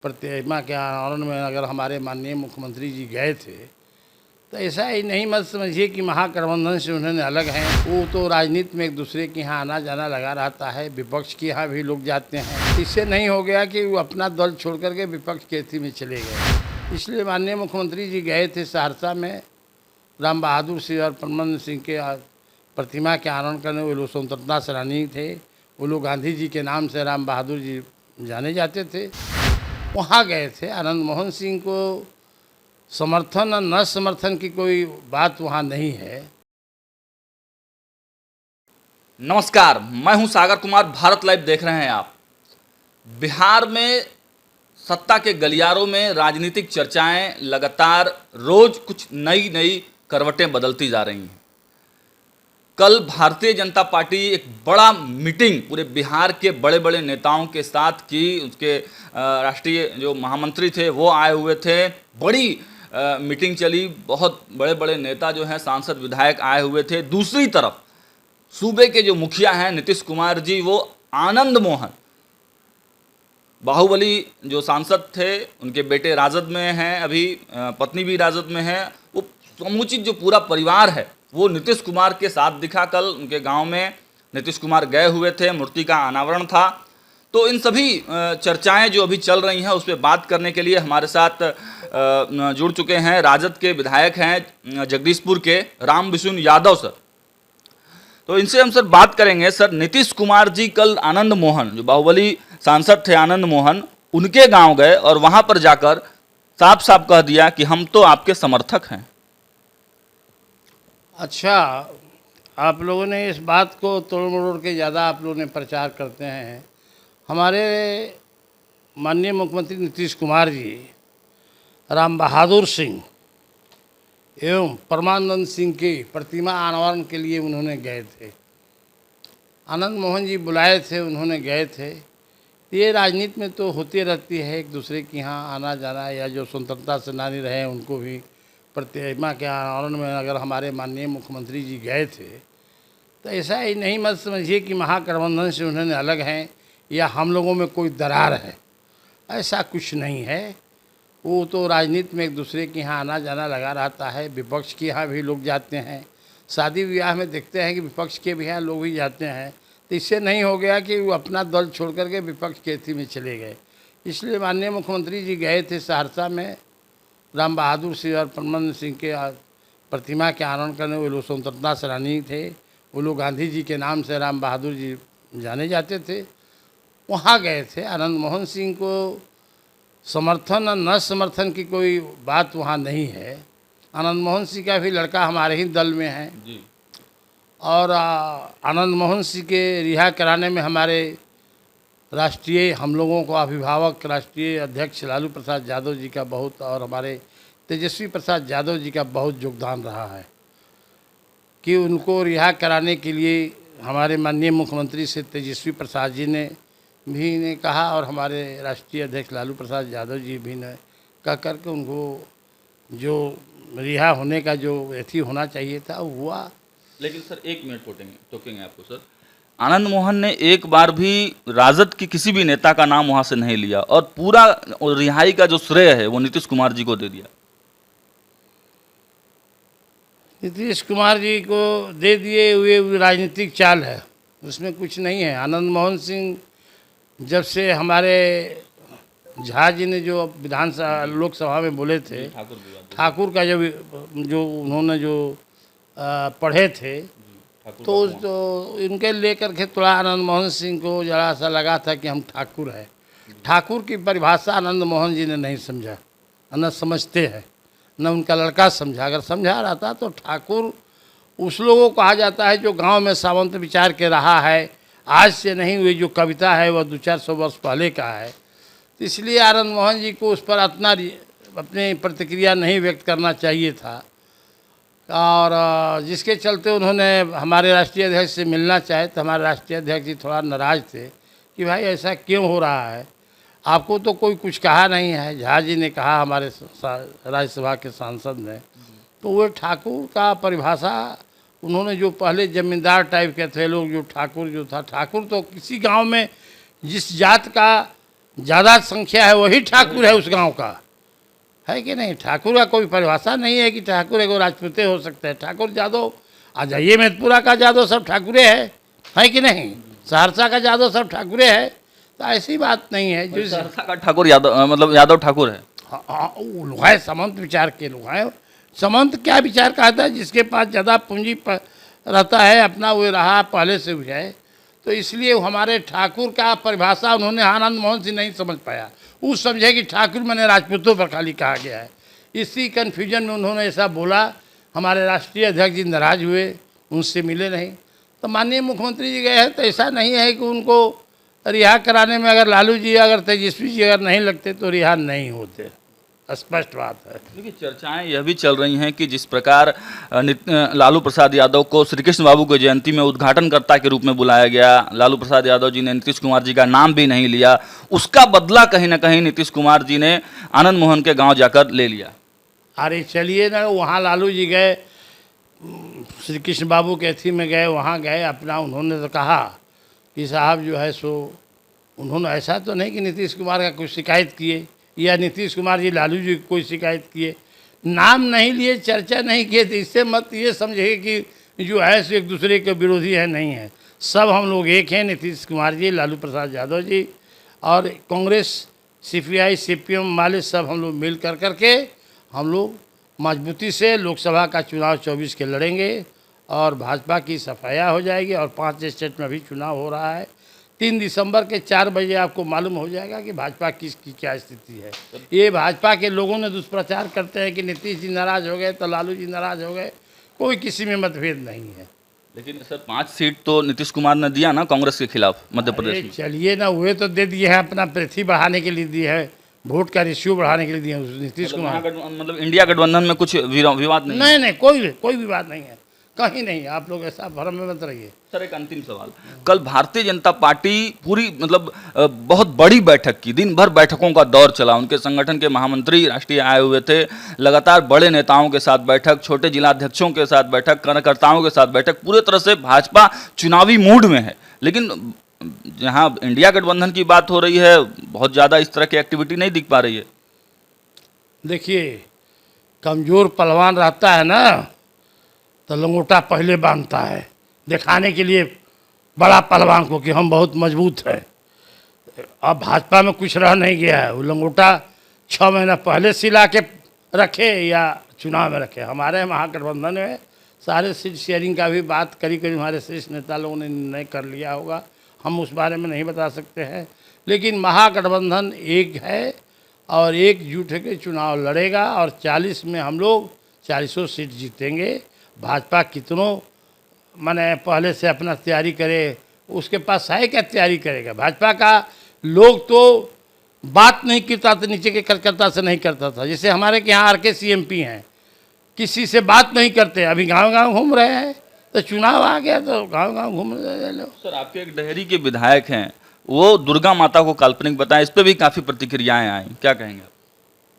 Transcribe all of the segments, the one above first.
प्रतिमा के अनावरण में अगर हमारे माननीय मुख्यमंत्री जी गए थे तो ऐसा ही नहीं मत समझिए कि महागठबंधन से उन्होंने अलग हैं। वो तो राजनीति में एक दूसरे के यहाँ आना जाना लगा रहता है, विपक्ष के यहाँ भी लोग जाते हैं। इससे नहीं हो गया कि वो अपना दल छोड़ करके विपक्ष के अथी में चले गए। इसलिए माननीय मुख्यमंत्री जी गए थे सहरसा में राम बहादुर सिंह और परमन सिंह के प्रतिमा के अनावरण करने। वो लोग स्वतंत्रता सेनानी थे, वो लोग गांधी जी के नाम से राम बहादुर जी जाने जाते थे। वहाँ गए थे। आनंद मोहन सिंह को समर्थन और न समर्थन की कोई बात वहाँ नहीं है। नमस्कार, मैं हूं सागर कुमार। भारत लाइव देख रहे हैं आप। बिहार में सत्ता के गलियारों में राजनीतिक चर्चाएं लगातार रोज कुछ नई करवटें बदलती जा रही हैं। कल भारतीय जनता पार्टी एक बड़ा मीटिंग पूरे बिहार के बड़े बड़े नेताओं के साथ की। उसके राष्ट्रीय जो महामंत्री थे वो आए हुए थे। बड़ी मीटिंग चली, बहुत बड़े बड़े नेता जो हैं, सांसद विधायक आए हुए थे। दूसरी तरफ सूबे के जो मुखिया हैं नीतीश कुमार जी, वो आनंद मोहन बाहुबली जो सांसद थे, उनके बेटे राजद में हैं, अभी पत्नी भी राजद में है। वो समुचित जो पूरा परिवार है वो नीतीश कुमार के साथ दिखा। कल उनके गांव में नीतीश कुमार गए हुए थे, मूर्ति का अनावरण था। तो इन सभी चर्चाएं जो अभी चल रही हैं उस पर बात करने के लिए हमारे साथ जुड़ चुके हैं राजद के विधायक हैं जगदीशपुर के राम विशुन यादव सर। तो इनसे हम सर बात करेंगे। सर, नीतीश कुमार जी कल आनंद मोहन जो बाहुबली सांसद थे, आनंद मोहन, उनके गांव गए और वहां पर जाकर साफ साफ कह दिया कि हम तो आपके समर्थक हैं। अच्छा, आप लोगों ने इस बात को तोड़ मरोड़ के ज़्यादा आप लोगों ने प्रचार करते हैं। हमारे माननीय मुख्यमंत्री नीतीश कुमार जी राम बहादुर सिंह एवं परमानंद सिंह की प्रतिमा अनावरण के लिए उन्होंने गए थे। आनंद मोहन जी बुलाए थे, उन्होंने गए थे। ये राजनीति में तो होती रहती है, एक दूसरे के यहाँ आना जाना, या जो स्वतंत्रता सेनानी रहे उनको भी प्रतिमा के अनावरण में अगर हमारे माननीय मुख्यमंत्री जी गए थे तो ऐसा ही नहीं मत समझिए कि महागठबंधन से उन्होंने अलग हैं या हम लोगों में कोई दरार है। ऐसा कुछ नहीं है। वो तो राजनीति में एक दूसरे के यहाँ आना जाना लगा रहता है, विपक्ष के यहाँ भी लोग जाते हैं। शादी ब्याह में देखते हैं कि विपक्ष के भी यहाँ लोग भी जाते हैं। तो इससे नहीं हो गया कि वो अपना दल छोड़ करके विपक्ष के अथी में चले गए। इसलिए माननीय मुख्यमंत्री जी गए थे सहरसा में राम बहादुर सिंह और परमन सिंह के प्रतिमा के अनावरण करने। वो लोग स्वतंत्रता सेनानी थे, वो लोग गांधी जी के नाम से राम बहादुर जी जाने जाते थे। वहाँ गए थे। आनंद मोहन सिंह को समर्थन और न समर्थन की कोई बात वहाँ नहीं है। आनंद मोहन सिंह का भी लड़का हमारे ही दल में है जी। और आनंद मोहन सिंह के रिहा कराने में हमारे राष्ट्रीय हम लोगों को अभिभावक राष्ट्रीय अध्यक्ष लालू प्रसाद यादव जी का बहुत, और हमारे तेजस्वी प्रसाद यादव जी का बहुत योगदान रहा है कि उनको रिहा कराने के लिए हमारे माननीय मुख्यमंत्री से तेजस्वी प्रसाद जी ने कहा, और हमारे राष्ट्रीय अध्यक्ष लालू प्रसाद यादव जी भी ने कह करके उनको जो रिहा होने का जो अथी होना चाहिए था वो हुआ। लेकिन सर, एक मिनट टोकेंगे आपको सर। आनंद मोहन ने एक बार भी राजद की किसी भी नेता का नाम वहां से नहीं लिया और पूरा रिहाई का जो श्रेय है वो नीतीश कुमार जी को दे दिया। नीतीश कुमार जी को दे दिए हुए राजनीतिक चाल है, उसमें कुछ नहीं है। आनंद मोहन सिंह जब से हमारे झा जी ने जो विधानसभा लोकसभा में बोले थे, ठाकुर का जो उन्होंने जो पढ़े थे, तो इनके लेकर के थोड़ा आनंद मोहन सिंह को जरा सा लगा था कि हम ठाकुर हैं। ठाकुर की परिभाषा आनंद मोहन जी ने नहीं समझा, न समझते हैं, न उनका लड़का समझा। अगर समझा रहता तो ठाकुर उस लोगों को कहा जाता है जो गांव में सावंत विचार के रहा है। आज से नहीं हुई जो कविता है वह 200-400 वर्ष पहले का है। तो इसलिए आनंद मोहन जी को उस पर इतना अपनी प्रतिक्रिया नहीं व्यक्त करना चाहिए था, और जिसके चलते उन्होंने हमारे राष्ट्रीय अध्यक्ष से मिलना चाहे तो हमारे राष्ट्रीय अध्यक्ष जी थोड़ा नाराज़ थे कि भाई ऐसा क्यों हो रहा है, आपको तो कोई कुछ कहा नहीं है। झा जी ने कहा, हमारे राज्यसभा के सांसद ने। तो वो ठाकुर का परिभाषा उन्होंने जो पहले जमींदार टाइप के थे लोग, जो ठाकुर जो था, ठाकुर तो किसी गांव में जिस जात का ज़्यादा संख्या है वही ठाकुर है उस गांव का, है कि नहीं। ठाकुर का कोई परिभाषा नहीं है कि ठाकुर एगो राजपूते हो सकते हैं। ठाकुर यादव आ जाइए, मैतपुरा का यादव सब ठाकुरे है कि नहीं। सहरसा का यादव सब ठाकुरे है, तो ऐसी बात नहीं है। जो सहरसा का ठाकुर यादव मतलब यादव ठाकुर है। हाँ, वो लोग है समंत विचार के लोग हैं। समंत क्या विचार कहता है, जिसके पास ज़्यादा पूंजी रहता है अपना, वो रहा पहले से हुआ है। तो इसलिए हमारे ठाकुर का परिभाषा उन्होंने आनंद मोहन सिंह नहीं समझ पाया। वो समझे कि ठाकुर मैंने राजपूतों पर खाली कहा गया है। इसी कन्फ्यूजन में उन्होंने ऐसा बोला। हमारे राष्ट्रीय अध्यक्ष जी नाराज हुए, उनसे मिले नहीं। तो माननीय मुख्यमंत्री जी गए हैं, तो ऐसा नहीं है कि उनको रिहा कराने में अगर लालू जी अगर तेजस्वी जी अगर नहीं लगते तो रिहा नहीं होते, स्पष्ट बात है। देखिए, चर्चाएं यह भी चल रही हैं कि जिस प्रकार लालू प्रसाद यादव को श्री कृष्ण बाबू की जयंती में उद्घाटनकर्ता के रूप में बुलाया गया, लालू प्रसाद यादव जी ने नीतीश कुमार जी का नाम भी नहीं लिया, उसका बदला कहीं ना कहीं नीतीश कुमार जी ने आनंद मोहन के गांव जाकर ले लिया। अरे चलिए ना, वहाँ लालू जी गए, श्री कृष्ण बाबू के अथी में गए, वहाँ गए अपना, उन्होंने तो कहा कि साहब जो है सो, उन्होंने ऐसा तो नहीं कि नीतीश कुमार का कुछ शिकायत किए या नीतीश कुमार जी लालू जी कोई शिकायत किए, नाम नहीं लिए, चर्चा नहीं किए। तो इससे मत ये समझिए कि जो है सो एक दूसरे के विरोधी है, नहीं है। सब हम लोग एक हैं, नीतीश कुमार जी, लालू प्रसाद यादव जी और कांग्रेस, CPI CPM वाले सब हम लोग मिल करके हम लोग मजबूती से लोकसभा का चुनाव 24 के लड़ेंगे और भाजपा की सफाया हो जाएगी। और 5 स्टेट में भी चुनाव हो रहा है। 3 दिसंबर के 4 बजे आपको मालूम हो जाएगा कि भाजपा किसकी क्या स्थिति है। ये भाजपा के लोगों ने दुष्प्रचार करते हैं कि नीतीश जी नाराज़ हो गए तो लालू जी नाराज़ हो गए, कोई किसी में मतभेद नहीं है। लेकिन सर 5 सीट तो नीतीश कुमार ने दिया ना कांग्रेस के खिलाफ मध्य प्रदेश में। चलिए ना, हुए तो दे दिए हैं, अपना पृथ्वी बढ़ाने के लिए दिए है, वोट का रेशियो बढ़ाने के लिए दिए हैं नीतीश कुमार। मतलब इंडिया गठबंधन में कुछ विवाद नहीं? नहीं, कोई विवाद नहीं है, कहीं नहीं। आप लोग ऐसा भ्रम में मत रहिए। सर एक अंतिम सवाल, कल भारतीय जनता पार्टी पूरी मतलब बहुत बड़ी बैठक की, दिन भर बैठकों का दौर चला, उनके संगठन के महामंत्री राष्ट्रीय आए हुए थे, लगातार बड़े नेताओं के साथ बैठक, छोटे जिलाध्यक्षों के साथ बैठक, कार्यकर्ताओं के साथ बैठक, पूरे तरह से भाजपा चुनावी मूड में है। लेकिन जहां इंडिया गठबंधन की बात हो रही है, बहुत ज़्यादा इस तरह की एक्टिविटी नहीं दिख पा रही है। देखिए, कमज़ोर पहलवान रहता है ना तो लंगोटा पहले बांधता है, दिखाने के लिए बड़ा पहलवान को कि हम बहुत मजबूत है। अब भाजपा में कुछ रह नहीं गया है, वो लंगोटा 6 महीना पहले सिला के रखे या चुनाव में रखे। हमारे महागठबंधन में सारे सीट शेयरिंग का भी बात करीब हमारे शीर्ष नेता लोगों ने निर्णय कर लिया होगा, हम उस बारे में नहीं बता सकते हैं। लेकिन महागठबंधन एक है और एकजुट होकर चुनाव लड़ेगा और 40 में हम लोग 40 सीट जीतेंगे। भाजपा कितनों माने पहले से अपना तैयारी करे, उसके पास है क्या तैयारी करेगा। भाजपा का लोग तो बात नहीं करता था, नीचे के कार्यकर्ता से नहीं करता था। जैसे हमारे के यहाँ RK CMP हैं, किसी से बात नहीं करते, अभी गांव-गांव घूम रहे हैं। तो चुनाव आ गया तो गांव-गांव घूम रहे लोग। सर आपके एक डेहरी के विधायक हैं, वो दुर्गा माता को काल्पनिक बताएं, इस पर भी काफ़ी प्रतिक्रियाएं आई, क्या कहेंगे?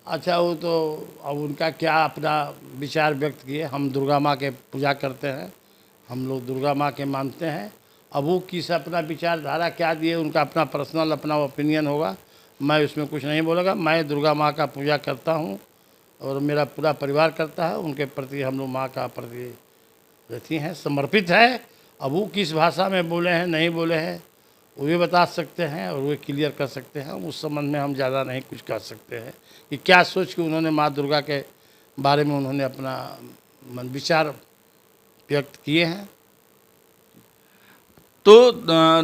अच्छा, वो तो अब उनका क्या अपना विचार व्यक्त किए। हम दुर्गा माँ के पूजा करते हैं, हम लोग दुर्गा माँ के मानते हैं। अब वो किस अपना विचारधारा क्या दिए, उनका अपना पर्सनल अपना ओपिनियन होगा, मैं उसमें कुछ नहीं बोलूँगा। मैं दुर्गा माँ का पूजा करता हूँ और मेरा पूरा परिवार करता है। उनके प्रति हम लोग माँ का प्रति रहती हैं, समर्पित है। अब वो किस भाषा में बोले हैं नहीं बोले हैं वो भी बता सकते हैं और वो क्लियर कर सकते हैं। उस संबंध में हम ज़्यादा नहीं कुछ कर सकते हैं कि क्या सोच के उन्होंने माँ दुर्गा के बारे में उन्होंने अपना विचार व्यक्त किए हैं। तो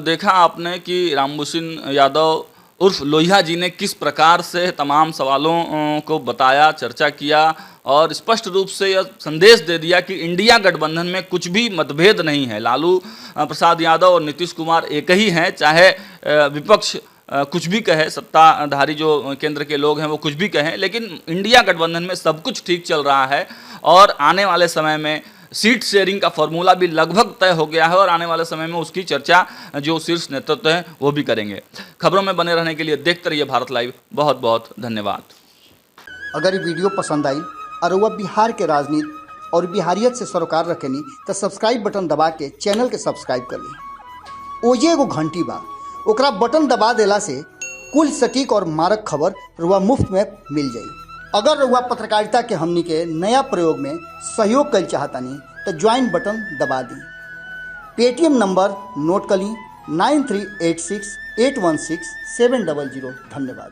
देखा आपने कि रामभूषण यादव उर्फ लोहिया जी ने किस प्रकार से तमाम सवालों को बताया, चर्चा किया और स्पष्ट रूप से यह संदेश दे दिया कि इंडिया गठबंधन में कुछ भी मतभेद नहीं है। लालू प्रसाद यादव और नीतीश कुमार एक ही हैं, चाहे विपक्ष कुछ भी कहे, सत्ताधारी जो केंद्र के लोग हैं वो कुछ भी कहें, लेकिन इंडिया गठबंधन में सब कुछ ठीक चल रहा है और आने वाले समय में सीट शेयरिंग का फॉर्मूला भी लगभग तय हो गया है और आने वाले समय में उसकी चर्चा जो शीर्ष नेतृत्व है वो भी करेंगे। खबरों में बने रहने के लिए देखते रहिए भारत लाइव। बहुत बहुत धन्यवाद। अगर ये वीडियो पसंद आई और वह बिहार के राजनीति और बिहारियत से सरोकार रखेनी तो सब्सक्राइब बटन दबा के चैनल के सब्सक्राइब कर ली। ओजे एगो घंटी बा, ओकरा बटन दबा देला से कुल सटीक और मारक खबर रुआ मुफ्त में मिल जाई। अगर रुआ पत्रकारिता के हमनी के नया प्रयोग में सहयोग कर चाहतानी तो ज्वाइन बटन दबा दी। पेटीएम नंबर नोट कर ली 9386816700। धन्यवाद।